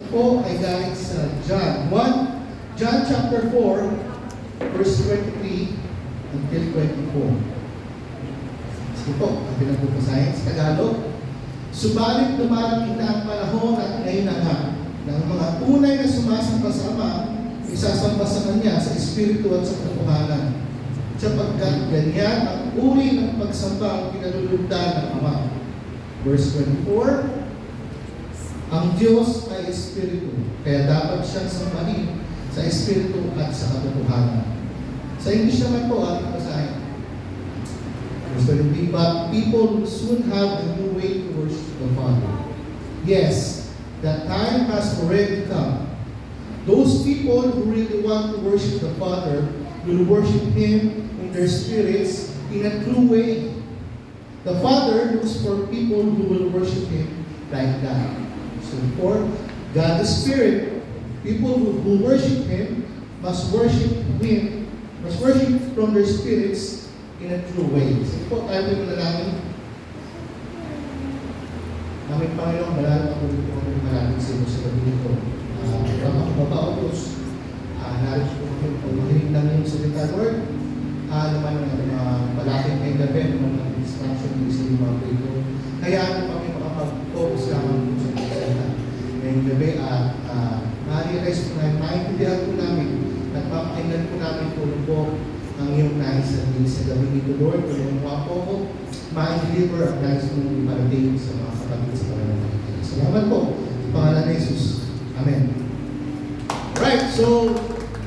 Po ay galing sa John chapter 4, verse 23 until 24. Sige po, ang pinagpupasahin sa Tagalog. Subalit dumarating na ang panahon at ngayon na nga, na ang mga tunay na sumasamba sa Ama, isasamba sa Kanya sa Espiritu at sa katotohanan. Sapagkat ganyan ang uri ng pagsamba ang pinalulugdan ng Ama. Verse 24, ang Diyos ay Espiritu, kaya dapat siyang sambahin sa Espiritu at sa katotohanan. Sa English naman po, ating basahin. Verse 23, but people will soon have a new way to worship the Father. Yes, that time has already come. Those people who really want to worship the Father will worship Him in their spirits in a true way. The Father looks for people who will worship Him like that. So for God the Spirit, people who worship Him must worship from their spirits in a true way. So po, tayo po manalangin. Aming Panginoon, malalang ako po kami malapit sa inyo sa gabi nito. Mga mabautos, narito po kami po mahilig lang yung salita, Lord. Naman ang mga malaking may gabi, mga distraction ng isa yung mga pito. Hayaan po kami makapag-focus lamang po sa salita. Ngayong gabi at ma-realize po namin, maintindihan po namin at mapakinggan po namin po ang iyong nais sa gabi nito, Lord. Kung mga po ko, ma-deliver ang nais po parating sa mga kapatid sa pangalan. Salamat po sa pangalan ni Jesus. Amen. Right, so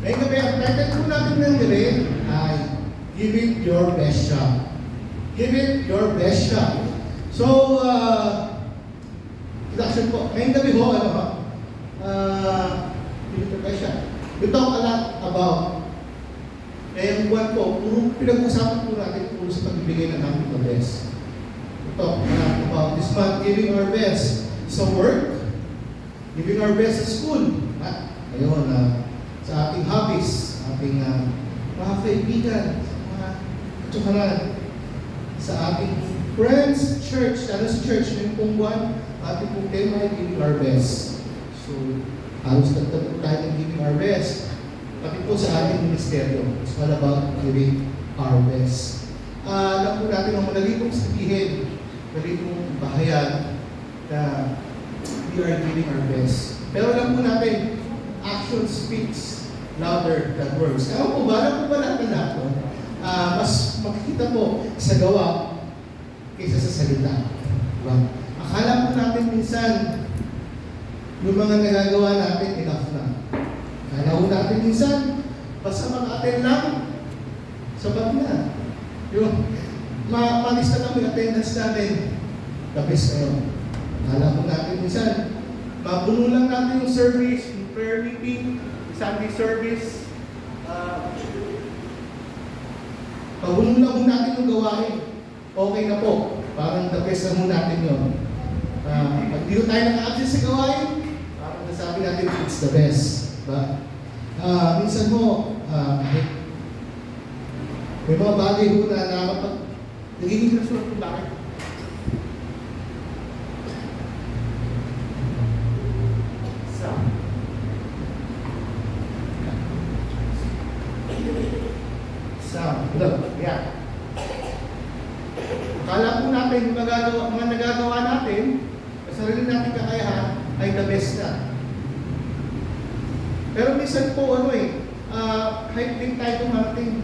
ngayong gabi, ang title po natin ngayong gabi ay Give It Your Best Shot. Give It Your Best Shot. So, introduction po. Ngayong gabi ho, ano ba? Give It Your Best Shot. We talk a lot about ngayong buwan po, puro pinag-usapan po natin puro sa pagbibigay ng aming the best. We talk a lot about this month, giving our best sa work, giving our best sa school, ayun, sa ating hobbies, ating mga kaibigan, sa mga katsukaran, sa ating friends, church, lalo sa church, ngayong pong buwan, ating pong tema ay giving our best. So, halos tagtag po tayo ng giving our best. Pati po sa ating ministeryo, it's all about giving our best. Alam po natin ang madalitong sabihin, madalitong bahayan na we are giving our best. Pero alam po natin, action speaks louder than words. Alam po ba natin natin? Mas makikita po sa gawa kaysa sa salita. Diba? Akala po natin minsan, yung mga nagagawa natin, enough na. Akala po natin minsan, basta mag-attend lang, sabat na. Yung malista lang yung attendance natin, the best na yun. Akala po natin minsan, mabuno lang natin yung service, yung prayer meeting, Sunday service, pabuno lang po natin yung gawain. Okay na po, parang the best na po natin yun. Pag di tayo naka-absent sa gawain, parang nasabi natin, it's the best. Diba? Minsan mo, may mga bagay po na nakapag nagiging rason kung bakit. Yeah. Akala po natin mga nagagawa natin sa sarili natin kakayahan ay the best na. Pero minsan po kahit din tayo dumarating,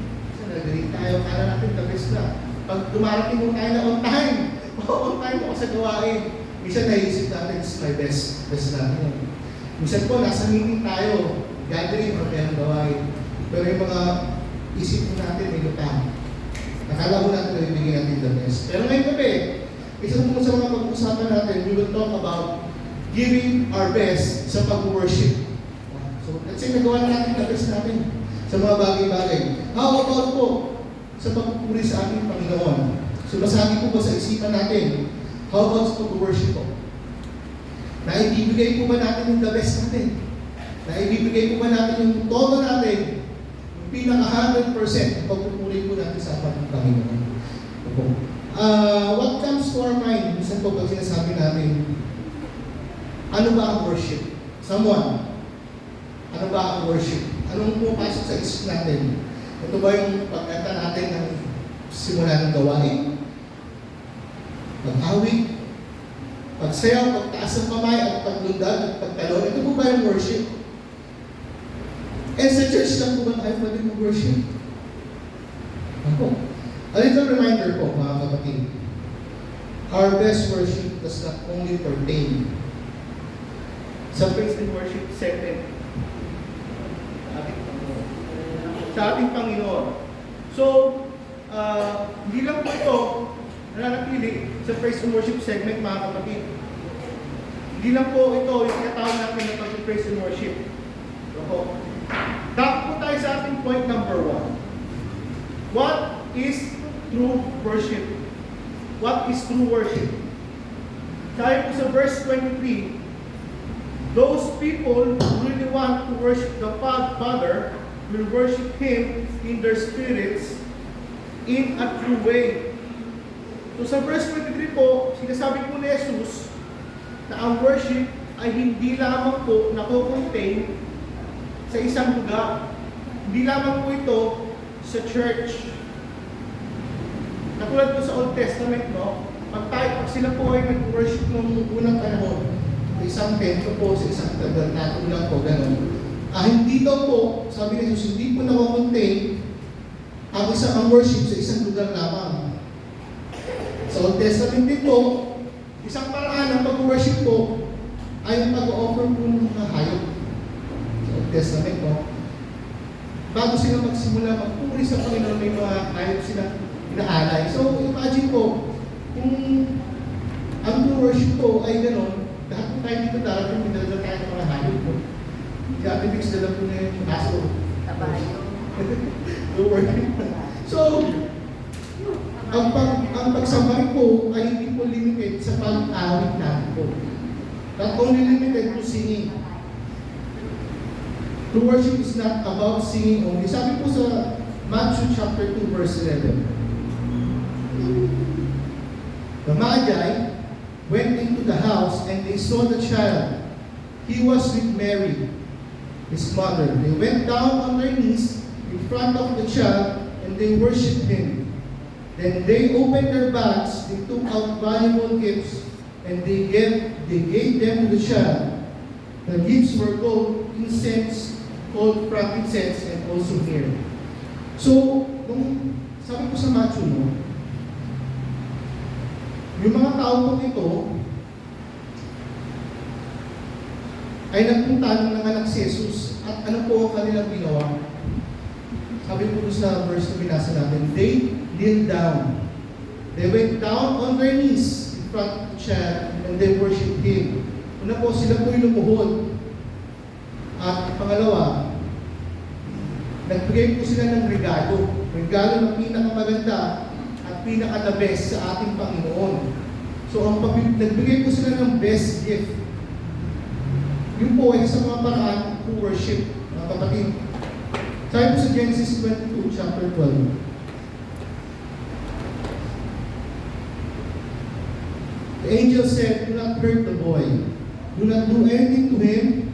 nagaling tayo, akala natin the best na. Pag dumarating mo tayo na on time ako sa gawain, minsan naisip natin, it's my best natin. Minsan po, nasa meeting tayo, gathering o kaya gawain. Pero yung mga isip po natin, may lutang. Nakala ko natin na ibigay natin the best. Pero ngayong gabi, isa po sa mga pag-usapan natin, we will talk about giving our best sa pag-worship. So, let's say nagawa na natin the best natin sa mga bagay-bagay. How about po sa pagpupuri sa ating Panginoon? So, basagi po ba sa isipan natin? How about sa pag-worship po? Naibibigay po ba natin yung the best natin? Naibibigay po ba natin yung todo natin? Pinaka 100% ang pagpupuri po natin sa ating Panginoon. What comes to our mind, minsan po pag sinasabi natin, ano ba ang worship? Someone, ano ba ang worship? Anong pumapasok sa isip natin? Ito ba yung pagkanta natin ng simula ng gawain? Pag-awit, pagsayaw, pagtaas ng kamay, at paglundag, at pagtalon. Ito po ba yung worship? And sa church lang po ba tayo pwede mag-worship? Ako. A little reminder po, mga kapatid. Our best worship does not only pertain sa praise and worship segment sa ating Panginoon. So, hindi lang po ito nananatili sa praise and worship segment, mga kapatid. Hindi lang po ito yung tinatawag natin na pag-praise and worship. So, tapos po tayo sa ating point number 1. What is true worship? What is true worship? Sabi po sa verse 23, those people who really want to worship the Father will worship Him in their spirits in a true way. So sa verse 23 po, sinasabi po ni Jesus na ang worship ay hindi lamang po nako-contain sa isang lugar. Hindi lamang po ito sa church. Natulad po sa Old Testament, no? Pag sila po ay nag-worship noong unang panahon, sa isang templo po, sa isang tabernacle lang po, gano'n. Hindi daw po, sabi ni Jesus, hindi po nako-contain ang worship sa isang lugar lamang. Sa Old Testament din po, isang paraan ng pag-worship po ay yung pag-offer po ng mga hayop. Sa Old Testament po, bago sila magsimula magpuri sa Panginoon, may mga hayop sila inaalay. So, imagine po, kung ang worship po ay gano'n, lahat po tayo dito darating, pinadala tayo ng mga hayop po. Kaya mix na lang po na yung aso. Kabayo. So, ang pagsambay po ay hindi po limited sa pag-awit natin po. Not only limited to singing. True worship is not about singing only. Sabi po sa Matthew chapter 2 verse 11. The Magi went into the house and they saw the child. He was with Mary, his mother. They went down on their knees in front of the child and they worshipped him. Then they opened their bags, they took out valuable gifts, and they gave them to the child. The gifts were gold, incense, called frankincense, and also myrrh. So, sabi ko sa Matthew, no, yung mga tao po ito ay nagpunta nung nanganak si Jesus at ano po ang kanilang ginawa? Sabi po sa verse na binasa natin, they kneeled down. They went down on their knees in front of the child and they worshiped Him. Una po, sila po yung lumuhod. At pangalawa, nagbigay po sila ng regalo. Regalo na pinakamaganda at pinaka-the best sa ating Panginoon. So, nagbigay po sila ng best gift. Yun po ay sa mga paraan to worship, mga kapatid. Sabi po sa Genesis 22, chapter 12. The angel said, do not hurt the boy. Do not do anything to him.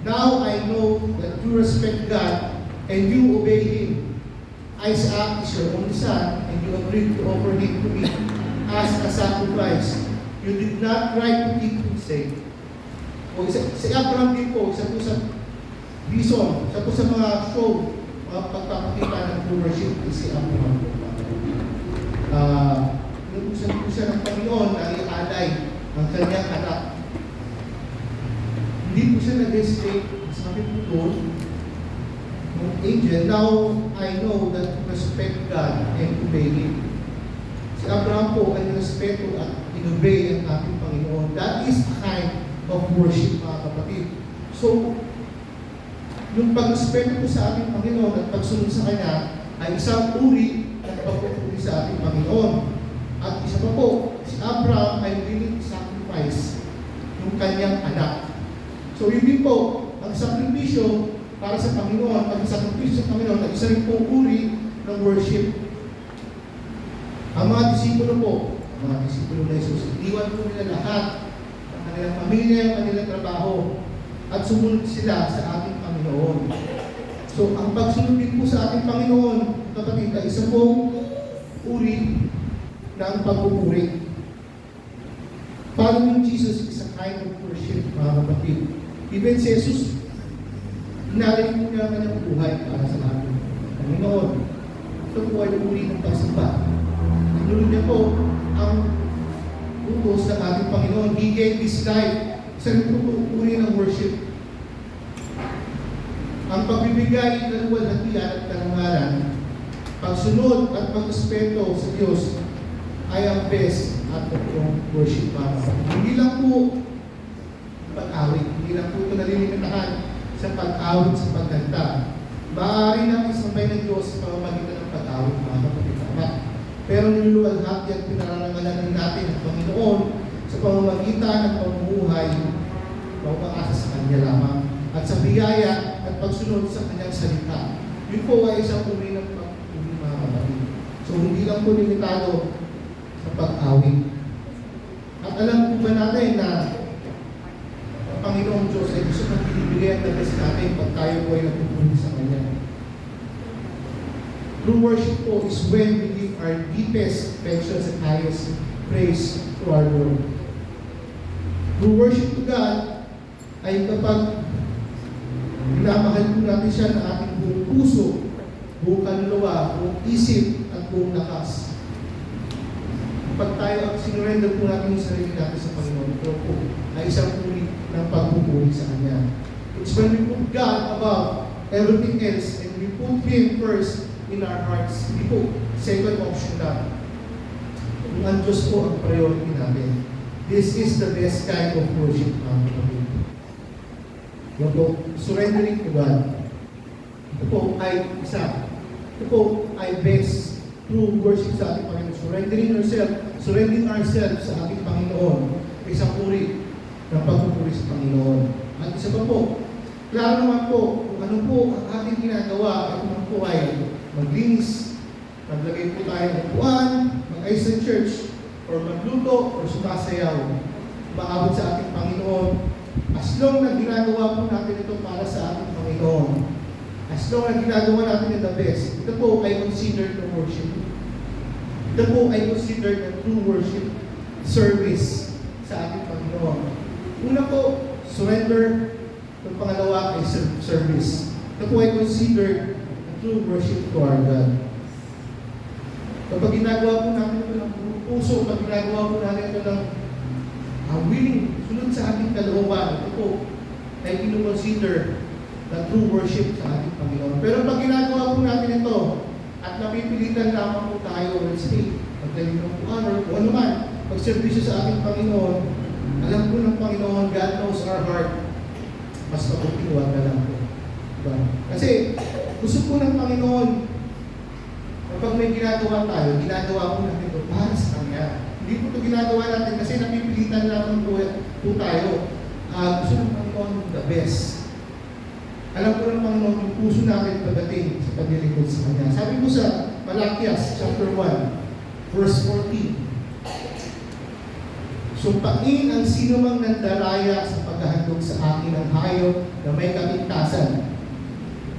Now I know that you respect God and you obey Him. Isaac is your only son, and you agreed to offer him to me as a sacrifice. You did not try to keep him safe. O si Abraham din po, isa po sa reason, isa po sa mga show, mga pagpapakita ng true worship is si Abraham po. Inutusan po siya ng Panginoon na ialay ang kanyang anak. Hindi po siya nag-hesitate. Sabi po doon, ng angel, now I know that you respect God and obey Him. Si Abraham po ay respeto at inobey ang ating Panginoon. That is a kind of worship, mga kapatid. So, yung pag-respeto po sa ating Panginoon at pagsunod sa Kanya ay isang uri at pagpupuri sa ating Panginoon. At isa pa po, si Abraham ay willing to sacrifice yung kanyang anak. So, yun din po, ang sakripisyo para sa Panginoon, ang sakripisyo sa Panginoon ay isa rin pong uri ng worship. Ang mga disipulo po, ang mga disipulo na Jesus, iniwan po nila lahat, ang kanilang pamilya, ang kanilang trabaho. at sumunod sila sa ating Panginoon. So, ang pagsunod din po sa ating Panginoon, kapatid, ay isa pong uri ng pagpupuri. Following Jesus is a kind of worship, mga kapatid. Even si Jesus, inarin po niya ang kanyang buhay para sa ating Panginoon. Ito po ay uri ng pagsamba. Sinunod niya po ang utos ng ating Panginoon. He gave His life. Isa rin po uri ng worship. Ang pagbibigay ng luwalhatian at karangalan, pagsunod at pag-respeto sa Diyos ay ang best at totoong worship para. Hindi lang po pag-awit. Hindi lang po ito nalilimitahan sa pag-awit, sa pagkanta. Maaari natin sabay ng Diyos sa pamamagitan ng pag-awit, mga kapatid. Pero niluluwalhati at pinararangalan natin ang Panginoon sa pamamagitan ng pamumuhay na umaasa sa Kanya lamang at sa biyaya at pagsunod sa Kanyang salita. Yun po ay isang uri ng pag-uri, mga kapatid. So hindi lang po limitado sa pag-awit. At alam po ba natin na ang Panginoong Diyos ay gusto nang binibigay ang dalas natin pag tayo po ay nagpupuri sa Kanya. True worship po is when we give our deepest affections and highest praise to our Lord. True worship to God ay kapag minamahal po natin siya ng ating buong puso, buong kaluluwa, buong isip, at buong lakas. Kapag tayo ang sinurrender po natin yung sarili natin sa Panginoon, ito po ay isang uri ng pagpupuri sa Kanya. It's when we put God above everything else and we put Him first in our hearts. Hindi po, second option lang. Kung ang Diyos po ang priority natin. This is the best kind of worship natin. Yung po, surrendering to God. Ito po ay isa. Ito po ay best true worship sa ating Panginoon. Surrendering ourselves sa ating Panginoon. Isang uri ng pagpupuri sa Panginoon. At isa pa po, klaro naman po kung ano po ang ating ginagawa at kung po ay maglinis, maglagay po tayo ng upuan, mag-ayos ng church, or magluto, or sumasayaw. Maabot sa ating Panginoon. As long na ginagawa po natin ito para sa ating Panginoon. As long na ginagawa natin the best, ito po ay considered the worship. Ito po ay considered the true worship service sa ating Panginoon. Una po, surrender. Ang pangalawa ay service. Ito po ay considered true worship to our God. Kapag ginagawa po natin ito ng puso, kapag ginagawa po natin ito ng willing, sunod sa ating kalooban, ito po ay kinu-consider the true worship sa ating Panginoon. Pero pag ginagawa po natin ito, at napipilitan lamang po tayo, let's say, pagdaling ng honor, o ano man, pagservisyo sa ating Panginoon, alam po ng Panginoon, God knows our heart, mas mabuti-wag na lang po. Diba? Kasi, gusto po ng Panginoon, kapag may ginagawa tayo, ginagawa po natin ito para sa Kanya. Hindi po ito ginagawa natin kasi napipilitan lamang po tayo. Gusto ng Panginoon the best. Alam po ng Panginoon yung puso natin pagdating sa paglilingkod sa Kanya. Sabi po sa Malakias, chapter 1, verse 14, sumpain ang sino mang nandaraya sa paghahandog sa akin ng hayop na may kapintasan.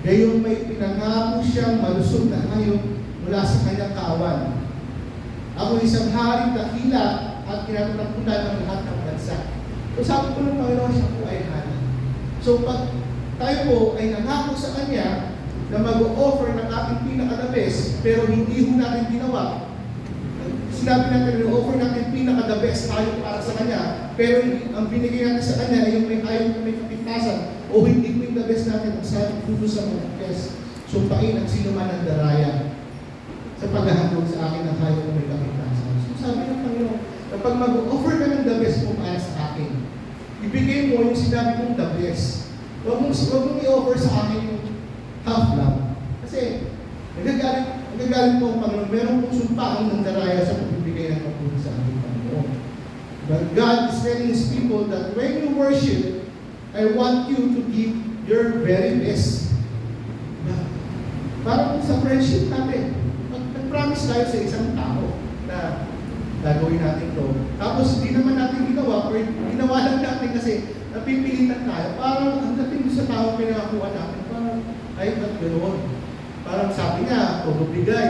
Gayong may pinangako siyang malusog na hayop mula sa kanyang kaawan. Ako isang haring dakila at kinatatakutan ng lahat ng bansa. So sabi po ng Panginoon, siya po ay hari. So pag tayo po ay nangako sa Kanya na mag-o-offer ng ating pinaka-the-best, pero hindi ho natin ginawa. Sinabi natin, i-offer natin pinaka-the best tayo para sa Kanya, pero ang binigay natin sa Kanya ay yung may hayop na may kapintasan, o hindi po yung the best natin ang sabi po sa mga best. Sumpain ang sino man ang daraya sa paghahandog sa akin ng hayop na may kapintasan. So sabi ng Panginoon, kapag mag-offer ka ng the best mo para sa akin, ibigay mo yung sinabi mong the best. Huwag mong i-offer sa akin yung half lang. Kasi nagagalit po ang Panginoon. Meron pong sumpaan ng daraya sa pagbibigay ng kapuri sa ating Panginoon. But God is telling His people that when you worship, I want you to give your very best. Parang sa friendship natin, nag-promise tayo sa isang tao na gagawin natin to. Tapos hindi naman natin ginawa, or ginawa lang natin kasi napipilitan tayo. Parang ang dating sa tao pinakakuha natin, parang ay ba't ganoon? Parang sabi niya, bigay.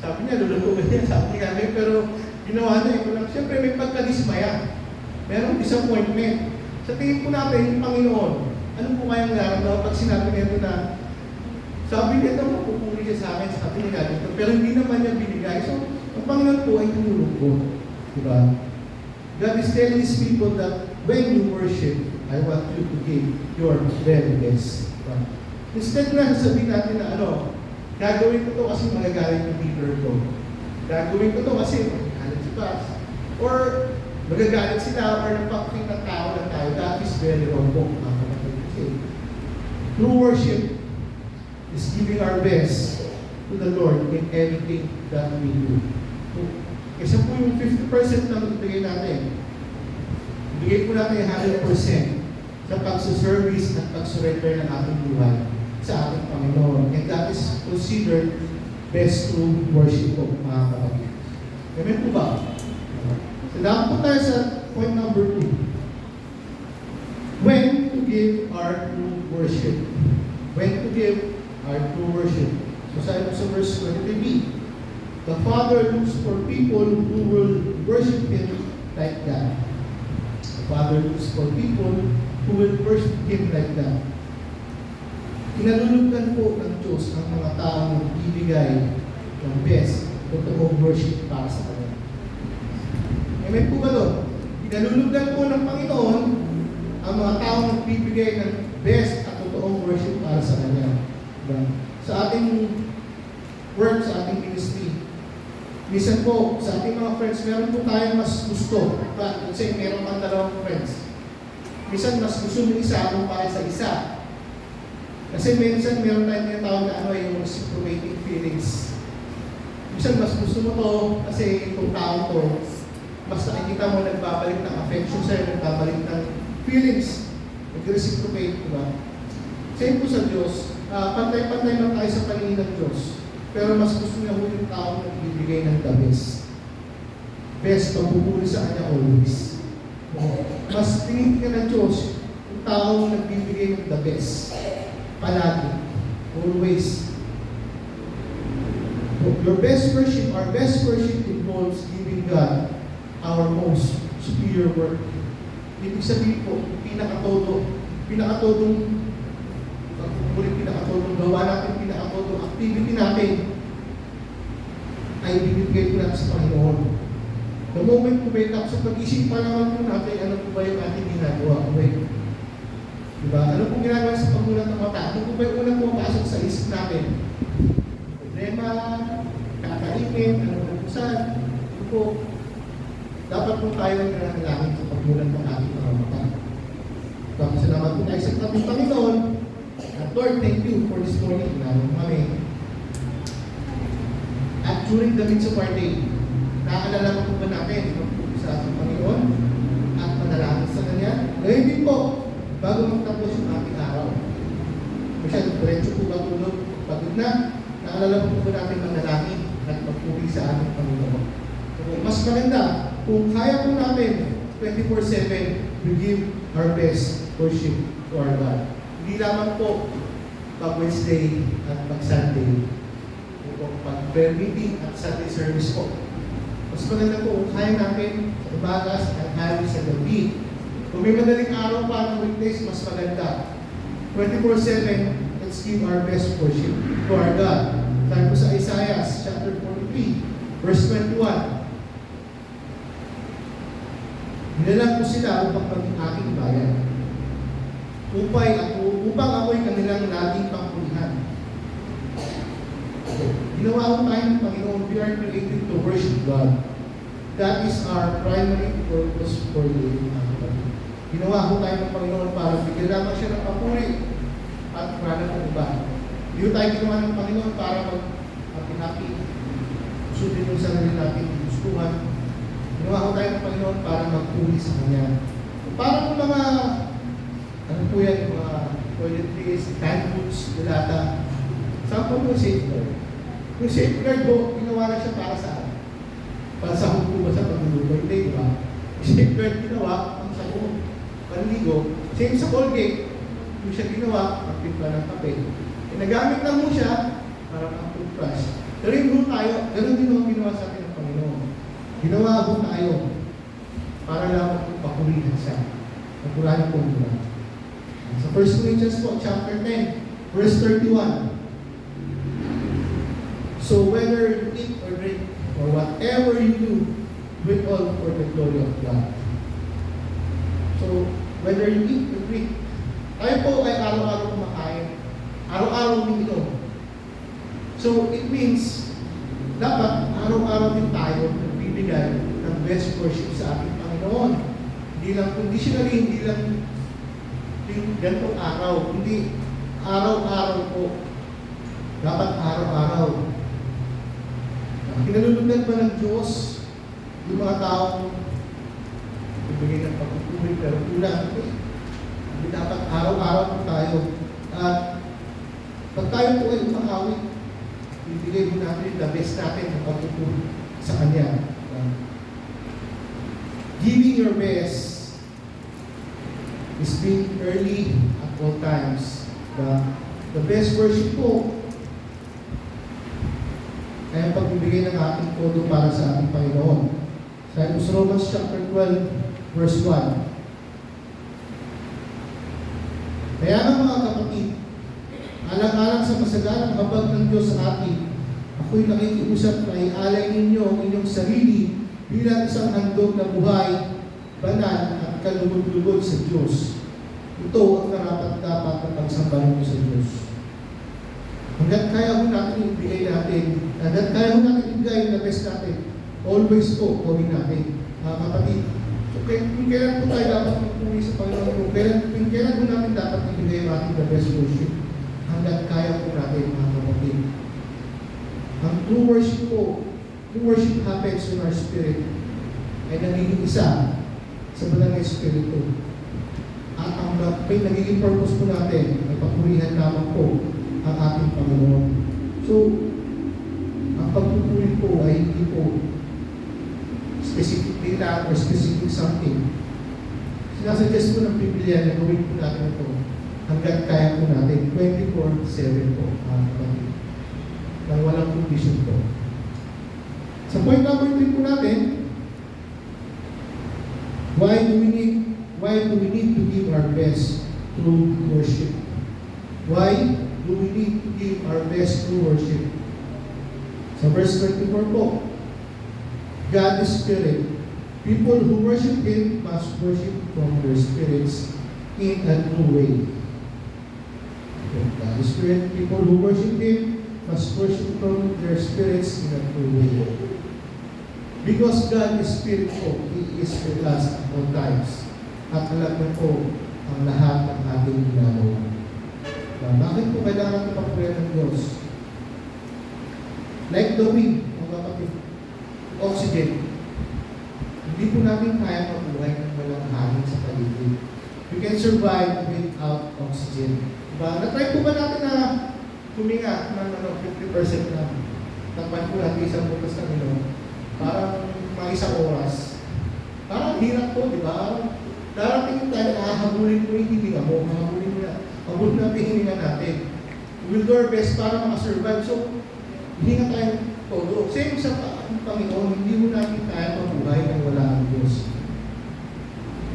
Sabi niya, lulutugan niya, sabi niya, pero ginawa niya ito lang. Siyempre may pagkadismaya. Merong disappointment. Sa tingin po natin, yung Panginoon, ano po kayang nararamdaman pag sinabi niya ito na sabi niya ito, mapupuri siya sa akin, sabi niya dito, pero hindi naman niya binigay. So, ang Panginoon po ay tumulong po. Diba? God is telling His people that when you worship, I want you to give your very best. Diba? Instead na sasabihin natin na gagawin ko to kasi magagalit yung leader ko. Gagawin ko to kasi magagalit si Bas. Or magagalit sila or napakita ng tao lang tayo. That is very wrong po. True worship is giving our best to the Lord in everything that we do. Kasi po yung 50% na ibigay natin. Ibigay po natin yung 100% sa pagsuservice at pagsurrender ng ating buhay sa ating Panginoon. And that is considered best true worship po, mga kapatid. Amen po ba? So, dapat po tayo sa point number 2. When to give our true worship. When to give our true worship. So, sabi po sa verse 23b, the Father looks for people who will worship Him like that. The Father looks for people who will worship Him like that. Kinalulugdan po ng Diyos ang mga taong nagbibigay ng best, totoong worship para sa Kanya. Amen po ba doon? Kinalulugdan po ng Panginoon ang mga taong nagbibigay ng best at totoong worship para sa Kanya. Diba? Sa ating work, sa ating ministry, minsan po, sa ating mga friends, meron po tayong mas gusto. Let's say, meron kang dalawang friends. Minsan, mas gusto mo isa kumpara sa isa. Kasi minsan, meron tayong tinatawag na yung reciprocating feelings. Minsan, mas gusto mo to kasi itong tao to, mas nakikita mo nagbabalik ng affection sa'yo, nagbabalik ng feelings. Nag-reciprocate, diba? Same po sa Diyos, pantay-pantay lang tayo sa paningin ng Diyos. Pero mas gusto niya yung tao na nagbibigay ng the best. Best, pagpupuli sa Kanya always. Mas tingin ka ng Diyos, yung tao na nagbibigay ng the best. Palagi. Always. Your best worship, our best worship involves giving God our most superior work. Ibig sabihin po, pinakatodong gawa natin, pinakatodong activity natin ay binibigay ko natin sa Panginoon. The moment po wake up, sa pag-isip pa naman po natin, ano po ba yung ating ginagawa? Diba? Ano po ginagawa sa pagulat ng mata? Ano po ba yung unang pumapasok sa isip natin? Problema, kakainin, ano po saan? Ano po? Dapat po tayo ng nananalangin sa pagulat ng ating mga mata. Tapos salamat po tayo sa ating Panginoon. At Lord, thank you for this morning. Naroon kami. At during the midst of our day, naaalala po ba natin sa ating Panginoon at manalangin sa Kanya? Ngayon din po, bago magtapos yung ating araw. Masyadong diretso po ba tulog? Pagod na, naalala po ba natin manalangin at magpuri sa ating Panginoon? So, mas maganda, kung kaya po natin 24/7, we give our best worship to our God. Hindi lamang po pag Wednesday at pag Sunday, o pag prayer meeting at Sunday service po. Mas maganda po kung kaya natin sa umaga, sa tanghali, sa gabi. Kung may madaling araw pa ng weekdays, mas maganda. 24/7, let's give our best worship to our God. Sabi po sa Isaiah chapter 43, verse 21. Nilalang ko sila upang maging aking bayan. Upang ako'y kanilang laging pangpulihan. Ginawa ko tayo ng Panginoon. We are created to worship God. That is our primary purpose for living. Ginawa ko tayo ng Panginoon para bigyan lamang siya ng papuri at marami ng iba. Hindi tayo ginawa ng Panginoon para mag-happy. Sundin yung sarili natin gustuhan. Ginawa ko tayo ng Panginoon para magpuli sa Kanya. Para po mga ano po yan, mga toiletries, canned goods, dilata. Saan po yung safeguard? Yung safeguard po, ginawa na siya para sa akin. Pansahog po ba sa pagluluto? Hindi, di ba? Safeguard ginawa, ang sahog, panligo. Same sa Colgate, yung siya ginawa, pagtimpla ng kape. Nagamit lang mo siya para ang toothbrush. Pero yung tayo, ganun din ang ginawa sa atin ng Panginoon. Ginawa ho tayo para lang papurihan siya. Papurahin po muna. Sa 1 Corinthians po, chapter 10, verse 31. So whether you eat or drink, or whatever you do, do it all for the glory of God. So, whether you eat or drink, tayo po ay araw-araw kumakain. Araw-araw umiinom. So, it means, dapat araw-araw din tayo nagbibigay ng best worship sa ating Panginoon. Hindi lang conditionally, hindi lang ganitong araw. Hindi araw-araw po. Dapat araw-araw. Kinalulugdan ba ng Diyos yung mga taong ibigay ng pagkukulit pero kulang? Hindi dapat araw-araw po tayo. At pag tayo po ay umakawit, ibigay mo natin the best natin ng pagkukulit sa Kanya. Giving your best is being early at all times. The best worship po ay ang pagbibigay ng ating todo para sa ating Panginoon. Sa Romans chapter 12, verse 1. Kaya nga mga kapatid, alang-alang sa masaganang habag ng Diyos sa atin, ako'y nakikiusap na ialay ninyo ang inyong sarili bilang isang handog na buhay, banal at kalugod-lugod sa Diyos. Ito ang karapat-dapat na pagsamba ninyo sa Diyos. Hanggat kaya mo natin ibigay natin, hanggat kaya mo natin ibigay yung best natin, always po gawin natin, mga kapatid. So, kung kailan po tayo dapat magpuri sa Panginoon, kung kailan po natin dapat ibigay ang ating the best worship, hanggat kaya po natin, mga kapatid. Ang true worship po, true worship happens in our spirit, ay nagiging isa sa banal na Espiritu. At ang may nagiging purpose po natin, ay papurihan lamang po ang ating Panginoon. So, ang pagpupuri po ay hindi po specific data or specific something. Sinasuggest po ng Biblia na gawin po natin ito hanggat kaya po natin 24/7 po ang kapatid. Nang walang condition po. Sa point number 3 po natin, why do we need to give our best to worship? Why do we need to give our best to worship? Sa verse 24 po, God is Spirit. People who worship Him must worship from their spirits in a true way. God is Spirit. People who worship Him must worship from their spirits in a true way. Because God is Spirit po, He is with us at all times. At alam na po ang lahat ng ating ginagawa. Bakit po kailangan ipagpurihan ng Diyos? Like the wind, mga kapatid, oxygen. Hindi po natin kaya mabuhay ng walang hangin sa paligid. We can survive without oxygen. Diba? Na-try po ba natin na huminga ng 50% na takpan po natin isang butas ng ilong? Parang mga isang oras. Parang hirap po, di ba? Darating tayo, hahabulin po yung hininga mo, hahabulin mo na. Pagod natin hininga natin. We'll do our best para makasurvive. So, hininga tayo todo. Same sa Panginoon, hindi mo natin kaya mabuhay ng wala ang Diyos.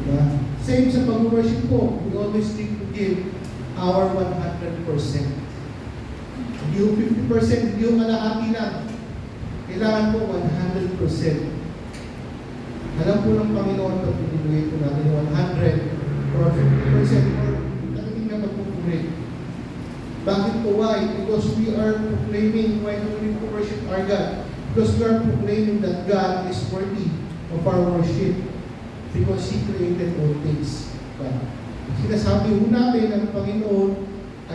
Diba? Same sa pag-worship po. We always need to give our 100%. Hindi yung 50%, hindi yung kalahati lang. Kailangan po 100%. Alam po ng Panginoon pag pinibigay po natin 100 or 50% or talagang na magpupulit. Bakit po? Why? Because we are proclaiming, why do we need to worship our God? Because we are proclaiming that God is worthy of our worship because He created all things. But sinasabi po natin ang Panginoon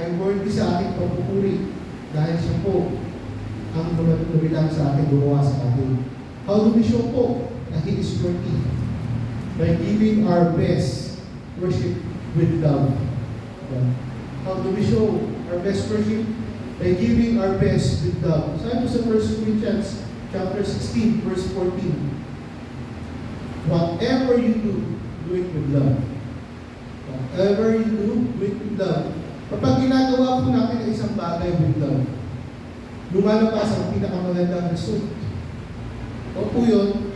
ay worthy sa ating pagpupuri dahil siya po ang tumilang sa ating gumawa sa atin. How do we show po na He is worthy? By giving our best worship with love. How do we show our best worship? By giving our best with love. Sabi po sa 1 Corinthians chapter 16, verse 14. Whatever you do it with love. Whatever you do it with love. Kapag ginagawa po natin ang isang bagay with love, lumalabas ang pinakamagandang result. O po yun,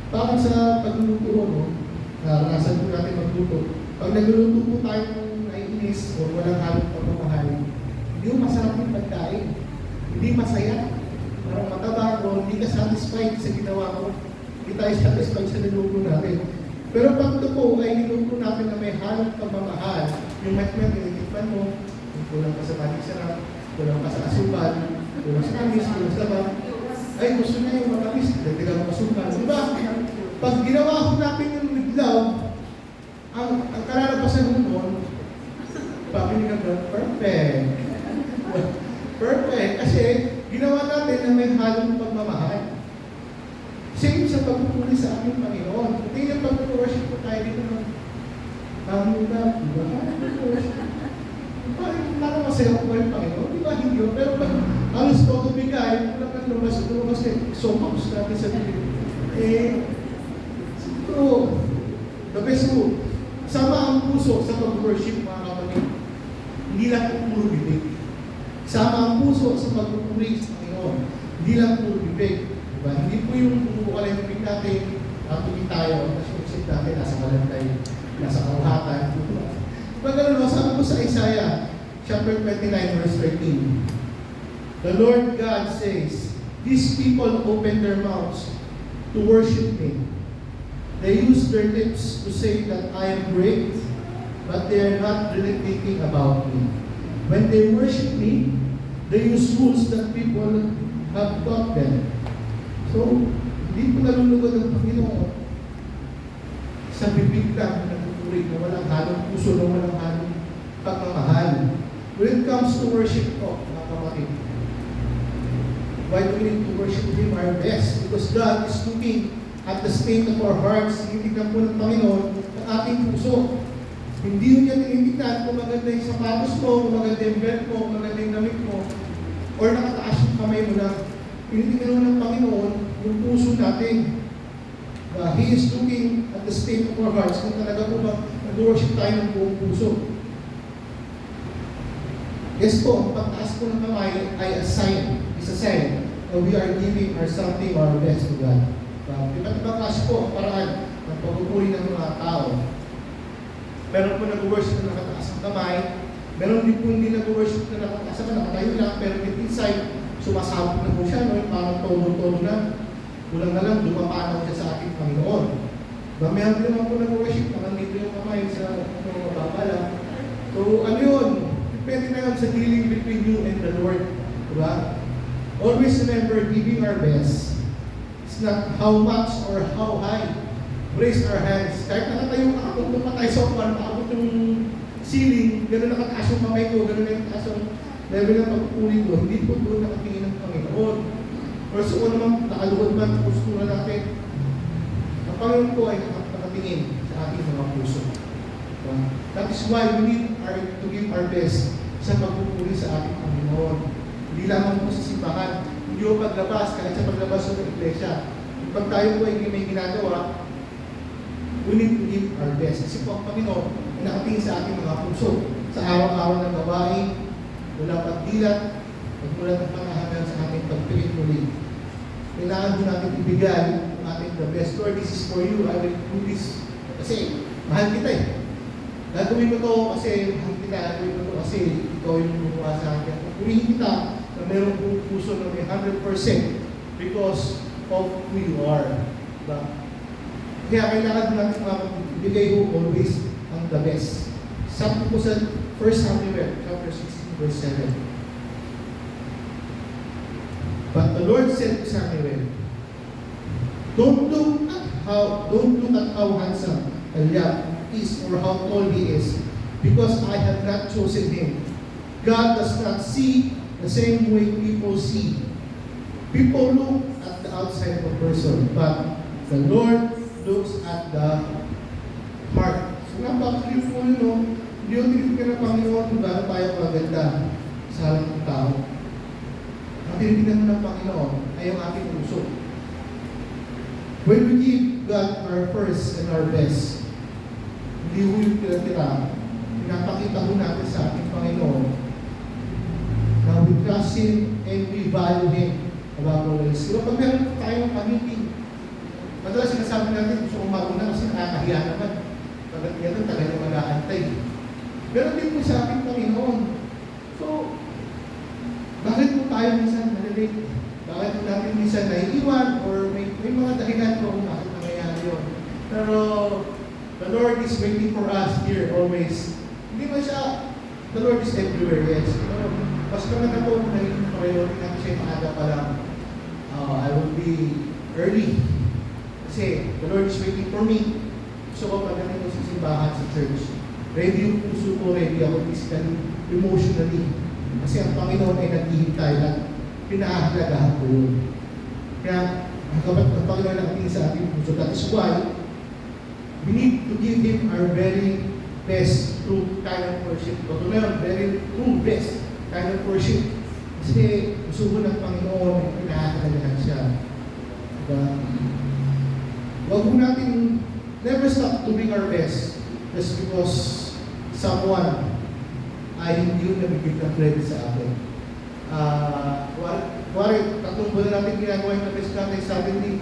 parang sa pagluluto, no? Naranasan po natin magluto. Pag nagluluto po tayo ng naiinis o walang halong pagmamahal, hindi mo masarap yung pagkain. Hindi masaya. Parang mataba o hindi ka satisfied sa ginawa mo. Hindi tayo satisfied sa niluto natin. Pero pag ito po ay niluto natin na may halong pagmamahal, yung met-met, nilitikman mo, kulang ka sa maling sarap, kulang ka sa asukal, kulang sa kamis, kulang sa bang, ay gusto na yung makamis, dagdagan mo asukal. Diba? Pag ginawa ko natin yung with love, ang kalalabasan mo nun, pabili ka doon, perfect. Perfect. Kasi ginawa natin na may halong pagmamahal. Same sa pagpupuli sa aming Panginoon. Hindi yung pag-worship ko tayo dito ng Panginoon, diba? Pag-worship. Nakakasaya ko ba yung Panginoon? Diba hindi yun? Pero pag halos ko tumigay, wala kang lumabas so focus natin sa Pilipinas. So, the best mo, sama ang puso sa pag-worship, mga kapatid. Hindi lang po puro bibig. Sama ang puso sa pagpupuli sa Panginoon. Hindi lang puro bibig. Diba? Hindi po yung pumukalay ng bibig natin, tuloy tayo, nasyuksip natin, nasa kalantay, nasa kauhatan. Pag ano, sabi ko sa Isaiah, chapter 29, verse 13, the Lord God says, these people open their mouths to worship me. They use their lips to say that I am great, but they are not really thinking about me. When they worship me, they use rules that people have taught them. So, hindi po nalulugod ang Panginoon sa bibig lang na nagtutuloy na walang halong puso, na walang halong pagmamahal. When it comes to worship po, mga kapatid, why do we need to worship Him our best? Because God is looking at the state of our hearts. Tinitignan po ng Panginoon ang ating puso. Hindi yun niya tinitignan kung maganda yung sapatos mo, kung maganda yung belt mo, kung maganda yung damit mo, or nakataas yung kamay mo lang. Tinitignan mo ng Panginoon yung puso natin. He is looking at the state of our hearts kung talaga po ba nag-worship tayo ng buong puso. Yes po, ang pagtaas po ng kamay ay a sign, is a sign that we are giving our something or our best to God. Iba't ibang klase po ang paraan ng pagpupuri ng mga tao. Meron po nag-worship na nakataas ang kamay, meron din po hindi nag-worship na nakataas ang nakatayo lang, pero with inside, sumasabog na po siya, no? Parang tono-tono na. Kulang na lang, dumapanaw siya sa ating Panginoon. Meron din naman po nag-worship, nakandito yung kamay sa mga babala. So, ano yun? Depende na yun sa dealing between you and the Lord. Diba? Always remember, giving our best. It's not how much or how high. Raise our hands. Kahit nakatayo ka, kung tumatay sa upan, maabot yung ceiling, gano'n nakataas yung kamay ko, gano'n na yung taas yung level ng pagpupuli ko, hindi po doon nakatingin ng Panginoon. Or sa una naman, nakaluhod man ang postura natin. Ang Panginoon ko ay nakatingin sa ating mga puso. That is why we need to give our best sa pagpupuli sa ating Panginoon. Hindi lamang po sa simbahan, hindi po paglabas, kahit sa paglabas ng iglesia. Pag tayo po ay may ginagawa, we need to give our best. Kasi po ang Panginoon ay nakatingin sa ating mga puso. Sa araw-araw ng gawain, wala pagdilat, pagmulat ng pangahanan sa ating pagpilit muli. Kailangan po natin ibigay ang ating the best. Lord, this is for you. I will do this. Kasi mahal kita eh. Gagawin ko to kasi mahal kita. Gagawin ko to kasi ikaw yung gumawa sa akin. Purihin kita na mayroong buong puso na may 100% because of who you are. Diba? Kaya kailangan natin ibigay ko always ang the best. Sabi po sa 1 Samuel chapter 16 verse 7. But the Lord said to Samuel, don't look at how handsome Eliab is or how tall he is, because I have not chosen him. God does not see the same way people see. People look at the outside of a person, but the Lord looks at the heart. So napaka-beautiful yun, no? Hindi yung tinitipin ng Panginoon kung gano'n tayo maganda sa harap ng tao. Ang tinitingnan ng Panginoon ay ang ating puso. When we give God our first and our best, hindi ho yung tira-tira, pinapakita ho natin sa ating Panginoon na we trust Him and we value Him above all else. Diba pag meron tayong pag-meeting, madalas sinasabi natin, gusto kong mauna kasi nakakahiya naman. Pagkat yan, tagal yung mag-aantay. Meron din po sa ating Panginoon. So, bakit po tayo minsan nalilate? Bakit po natin minsan naiiwan? Or may mga dahilan po kung bakit nangyayari yun. Pero, the Lord is waiting for us here always. Hindi ba siya, the Lord is everywhere, yes. Pero, mas maganda po na yung priority natin siya maaga pa lang. I will be early. Kasi, the Lord is waiting for me. Gusto ko pag ganito sa simbahan, sa church. Ready yung puso ko, ready ako physically, emotionally. Kasi ang Panginoon ay naghihintay at pinahahalagahan ko yun. Kaya, ang Panginoon nakatingin sa ating puso. That is why, we need to give Him our very best through kind of worship. Ito na yun, very true best kind of worship. Kasi gusto ko ng Panginoon ay pinahahalagahan siya. Diba? Huwag mo natin never stop doing our best just because someone ay hindi yung nabigit ng credit sa atin. Kuwari, tatlong buwan na natin ginagawa yung best natin, suddenly,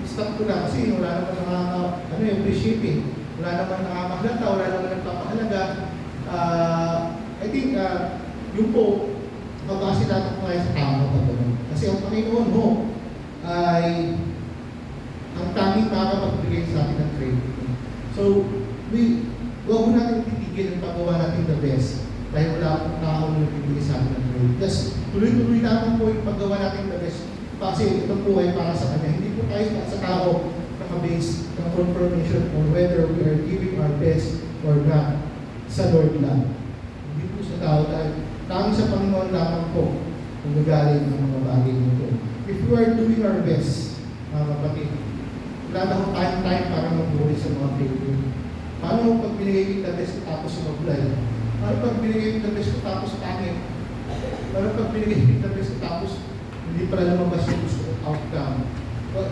stop ko na kasi wala naman appreciate eh. Wala naman nakakahlata, wala naman nagpapahalaga. I think, yung po, magkasi natin po ngayon sa tama pa doon. Kasi ang Panginoon mo ay ang tanging makakapagbigay sa atin ng credit. So, huwag mo natin titigil ang paggawa natin the best. Dahil wala akong tao na nagbibigay sa akin ng credit. Just tuloy-tuloy natin po yung paggawa natin the best. Kasi ito po ay para sa Kanya. Hindi po tayo sa tao nakabase ng confirmation on whether we are giving our best or not sa Lord lang. Hindi po sa tao tayo. Tanging sa Panginoon lamang po kung gagaling ang mga bagay nito. If we are doing our best, mga kapatid, wala na akong time para magburi sa mga failure. Paano pag binigay kita best tapos magbulay? Paano pag binigay kita best tapos pangit? Paano pag binigay kita best tapos hindi pala lumabas yung gusto kong outcome? But,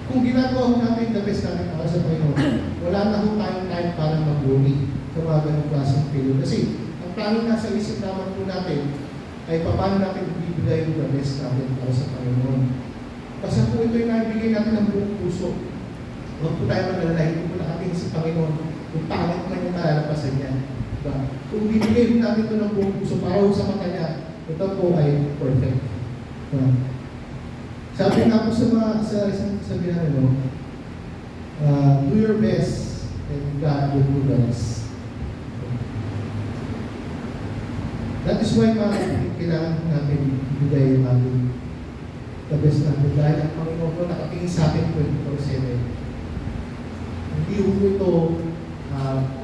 kung ginagawa ho natin the best natin para sa Panginoon, wala na ho tayong time para magburi sa mga ganong klaseng failure. Kasi, ang tanging nasa isip naman po natin ay paano natin ibibigay yung the best natin para sa Panginoon. Basta po ito yung naibigay natin ng buong puso. Huwag po tayo magalala, hindi po nakatingin sa Panginoon kung pangit man yung malalapasan niya. Diba? Kung bibigay po natin ito ng buong puso para sa mata niya, ito po ay perfect. Diba? Sabi nga po sa isang sabihan, do your best and God will do the rest. That is why kailangan natin ibigay yung ating the best natin dahil ang Panginoon po nakatingin sa atin 24/7. Hindi po ito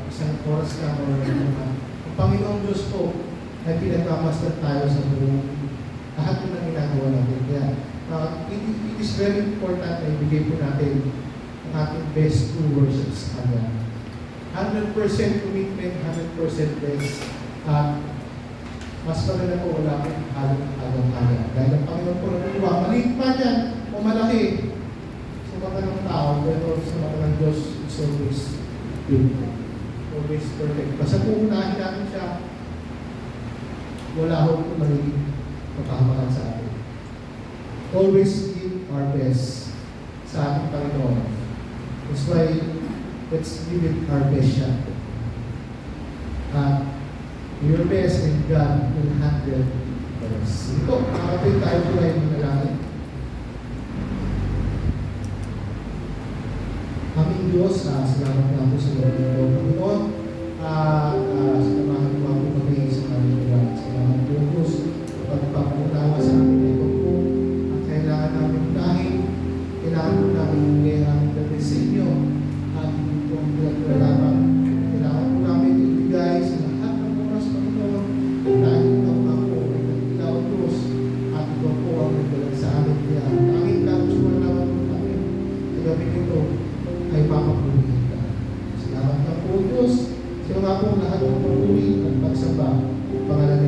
isang oras ka o ang Panginoong Diyos po ay pinagmamasdan tayo sa buong lahat po ng ginagawa natin. Kaya it is very important na ibigay po natin ang ating best to worship sa Kanya. 100% commitment, 100% best. Mas maganda po wala akong halong kaya. Dahil ang Panginoon po natutuwa, maliit pa yan o malaki sa mata ng tao, pero sa mata ng Diyos, it's always good. Always perfect. Basta kung unahin natin siya, wala akong magiging kapahamakan sa atin. Always give our best sa ating Panginoon. That's why, let's give it our best shot. Your best and God will handle the rest. Ito, makapit tayo po ay manalangin. Aming Diyos, salamat nga po sa mga Panginoon. Salamat nga po kami sa aming Diyos. Salamat po Diyos. Pagpapuntawa sa aming ito po. Ang kailangan namin dahil, kailangan po namin bigay ang aming gabi sa inyo. At ito ang pinagkalaman. Kailangan po namin ibigay sa lahat ng oras Panginoon. Dahil ikaw nga po ay nagkilaw Diyos. At ikaw po ang nagdalag sa amin. Kaya ang tanging lang sa mga naman po namin. Sa gabi nito ay papapulihin ka. Salamat na po Diyos. Sa mga po lahat ng pagpuli at pagsamba. Pangalan